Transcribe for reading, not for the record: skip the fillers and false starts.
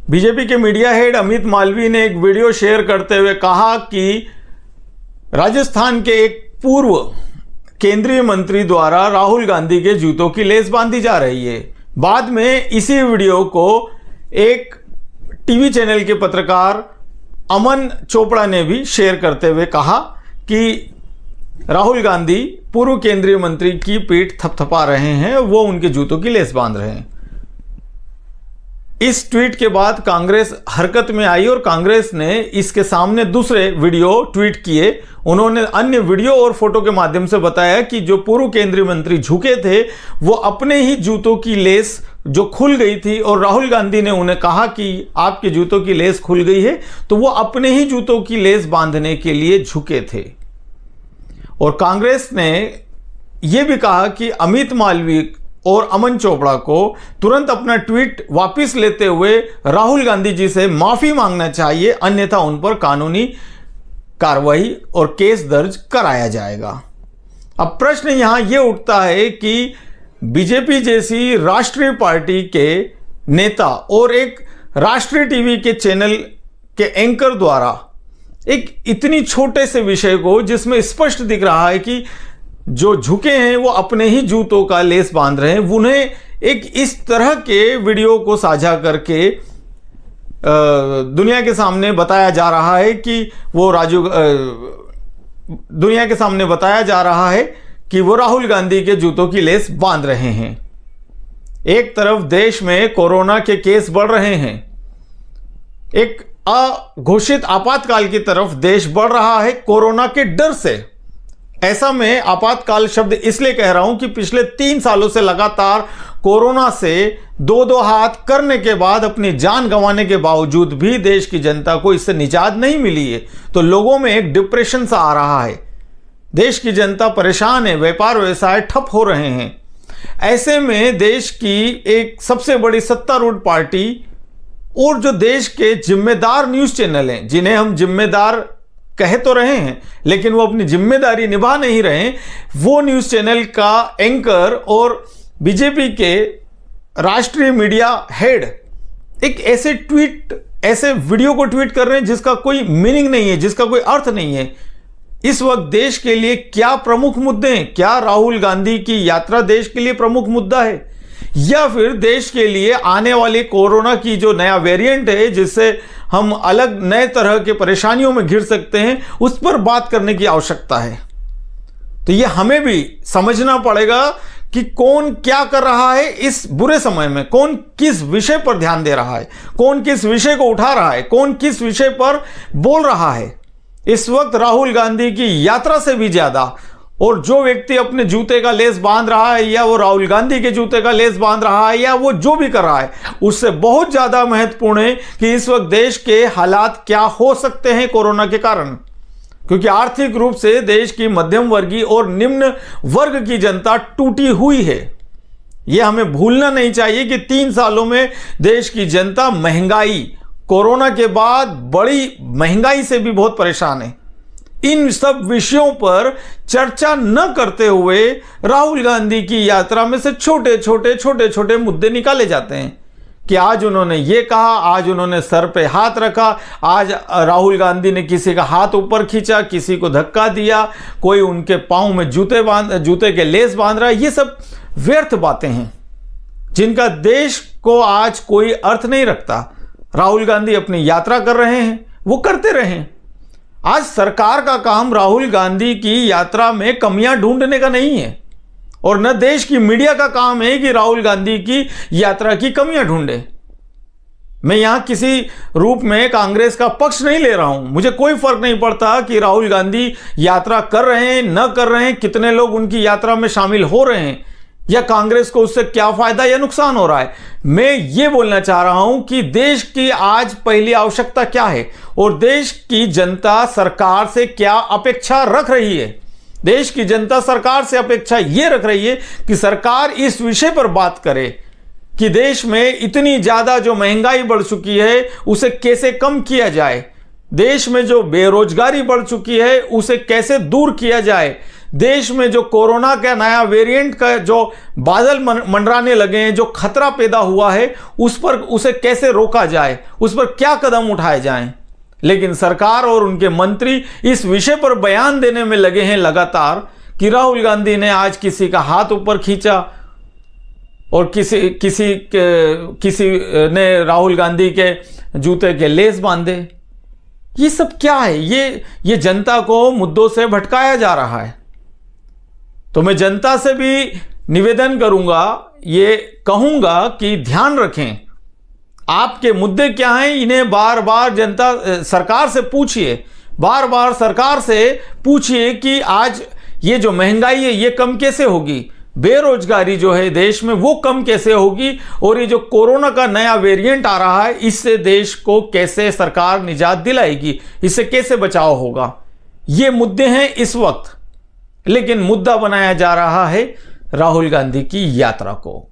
BJP के media head Amit Malviya ने एक वीडियो शेयर करते हुए कहा कि राजस्थान के एक पूर्व केंद्रीय मंत्री द्वारा राहुल गांधी के जूतों की लेस बांधी जा रही है। बाद में इसी वीडियो को एक टीवी चैनल के पत्रकार अमन चोपड़ा ने भी शेयर करते हुए कहा कि राहुल गांधी पूर्व केंद्रीय मंत्री की पीठ थपथपा रहे हैं, वो उनके जूतों की लेस बांध रहे हैं। इस ट्वीट के बाद कांग्रेस हरकत में आई और कांग्रेस ने इसके सामने दूसरे वीडियो ट्वीट किए। उन्होंने अन्य वीडियो और फोटो के माध्यम से बताया कि जो पूर्व केंद्रीय मंत्री झुके थे वो अपने ही जूतों की लेस जो खुल गई थी और राहुल गांधी ने उन्हें कहा कि आपके जूतों की लेस खुल गई है, तो वो अपने ही जूतों की लेस बांधने के लिए झुके थे। और कांग्रेस ने यह भी कहा कि अमित मालवीय और अमन चोपड़ा को तुरंत अपना ट्वीट वापस लेते हुए राहुल गांधी जी से माफी मांगना चाहिए, अन्यथा उन पर कानूनी कार्रवाई और केस दर्ज कराया जाएगा। अब प्रश्न यहां यह उठता है कि बीजेपी जैसी राष्ट्रीय पार्टी के नेता और एक राष्ट्रीय टीवी के चैनल के एंकर द्वारा एक इतनी छोटे से विषय को, जिसमें स्पष्ट दिख रहा है कि जो झुके हैं वो अपने ही जूतों का लेस बांध रहे हैं, उन्हें एक इस तरह के वीडियो को साझा करके दुनिया के सामने बताया जा रहा है कि वो दुनिया के सामने बताया जा रहा है कि वो राहुल गांधी के जूतों की लेस बांध रहे हैं। एक तरफ देश में कोरोना के केस बढ़ रहे हैं, एक अघोषित आपातकाल की तरफ देश बढ़ रहा है कोरोना के डर से। ऐसा मैं आपातकाल शब्द इसलिए कह रहा हूं कि पिछले 3 सालों से लगातार कोरोना से दो हाथ करने के बाद अपनी जान गंवाने के बावजूद भी देश की जनता को इससे निजात नहीं मिली है, तो लोगों में एक डिप्रेशन सा आ रहा है। देश की जनता परेशान है, व्यापार व्यवसाय ठप हो रहे हैं। ऐसे में देश की एक सबसे बड़ी सत्तारूढ़ पार्टी और जो देश के जिम्मेदार न्यूज चैनल हैं, जिन्हें हम जिम्मेदार कह तो रहे हैं लेकिन वो अपनी जिम्मेदारी निभा नहीं रहे, वो न्यूज चैनल का एंकर और बीजेपी के राष्ट्रीय मीडिया हेड एक ऐसे वीडियो को ट्वीट कर रहे हैं जिसका कोई मीनिंग नहीं है, जिसका कोई अर्थ नहीं है। इस वक्त देश के लिए क्या प्रमुख मुद्दे हैं? क्या राहुल गांधी की यात्रा देश के लिए प्रमुख मुद्दा है, या फिर देश के लिए आने वाले कोरोना की जो नया वेरिएंट है जिससे हम अलग नए तरह के परेशानियों में घिर सकते हैं, उस पर बात करने की आवश्यकता है। तो यह हमें भी समझना पड़ेगा कि कौन क्या कर रहा है इस बुरे समय में, कौन किस विषय पर ध्यान दे रहा है, कौन किस विषय को उठा रहा है, कौन किस विषय पर बोल रहा है। इस वक्त राहुल गांधी की यात्रा से भी ज्यादा, और जो व्यक्ति अपने जूते का लेस बांध रहा है, या वो राहुल गांधी के जूते का लेस बांध रहा है, या वो जो भी कर रहा है, उससे बहुत ज्यादा महत्वपूर्ण है कि इस वक्त देश के हालात क्या हो सकते हैं कोरोना के कारण। क्योंकि आर्थिक रूप से देश की मध्यम वर्गीय और निम्न वर्ग की जनता टूटी हुई है। यह हमें भूलना नहीं चाहिए कि 3 सालों में देश की जनता महंगाई, कोरोना के बाद बड़ी महंगाई से भी बहुत परेशान है। इन सब विषयों पर चर्चा न करते हुए राहुल गांधी की यात्रा में से छोटे छोटे मुद्दे निकाले जाते हैं कि आज उन्होंने ये कहा, आज उन्होंने सर पे हाथ रखा, आज राहुल गांधी ने किसी का हाथ ऊपर खींचा, किसी को धक्का दिया, कोई उनके पांव में जूते के लेस बांध रहा है। ये सब व्यर्थ बातें हैं जिनका देश को आज कोई अर्थ नहीं रखता। राहुल गांधी अपनी यात्रा कर रहे हैं, वो करते रहें। आज सरकार का काम राहुल गांधी की यात्रा में कमियां ढूंढने का नहीं है, और न देश की मीडिया का काम है कि राहुल गांधी की यात्रा की कमियां ढूंढे। मैं यहां किसी रूप में कांग्रेस का पक्ष नहीं ले रहा हूं। मुझे कोई फर्क नहीं पड़ता कि राहुल गांधी यात्रा कर रहे हैं न कर रहे हैं, कितने लोग उनकी यात्रा में शामिल हो रहे हैं, या कांग्रेस को उससे क्या फायदा या नुकसान हो रहा है। मैं ये बोलना चाह रहा हूं कि देश की आज पहली आवश्यकता क्या है, और देश की जनता सरकार से क्या अपेक्षा रख रही है। देश की जनता सरकार से अपेक्षा यह रख रही है कि सरकार इस विषय पर बात करे कि देश में इतनी ज्यादा जो महंगाई बढ़ चुकी है उसे कैसे कम किया जाए, देश में जो बेरोजगारी बढ़ चुकी है उसे कैसे दूर किया जाए, देश में जो कोरोना का नया वेरिएंट का जो बादल मंडराने लगे हैं, जो खतरा पैदा हुआ है, उसे कैसे रोका जाए, उस पर क्या कदम उठाए जाएं। लेकिन सरकार और उनके मंत्री इस विषय पर बयान देने में लगे हैं लगातार कि राहुल गांधी ने आज किसी का हाथ ऊपर खींचा और किसी ने राहुल गांधी के जूते के लेस बांधे। ये सब क्या है? ये जनता को मुद्दों से भटकाया जा रहा है। तो मैं जनता से भी निवेदन करूंगा, ये कहूंगा कि ध्यान रखें, आपके मुद्दे क्या हैं, इन्हें बार बार सरकार से पूछिए, बार बार सरकार से पूछिए कि आज ये जो महंगाई है ये कम कैसे होगी, बेरोजगारी जो है देश में वो कम कैसे होगी, और ये जो कोरोना का नया वेरिएंट आ रहा है इससे देश को कैसे सरकार निजात दिलाएगी, इससे कैसे बचाव होगा। ये मुद्दे हैं इस वक्त, लेकिन मुद्दा बनाया जा रहा है राहुल गांधी की यात्रा को।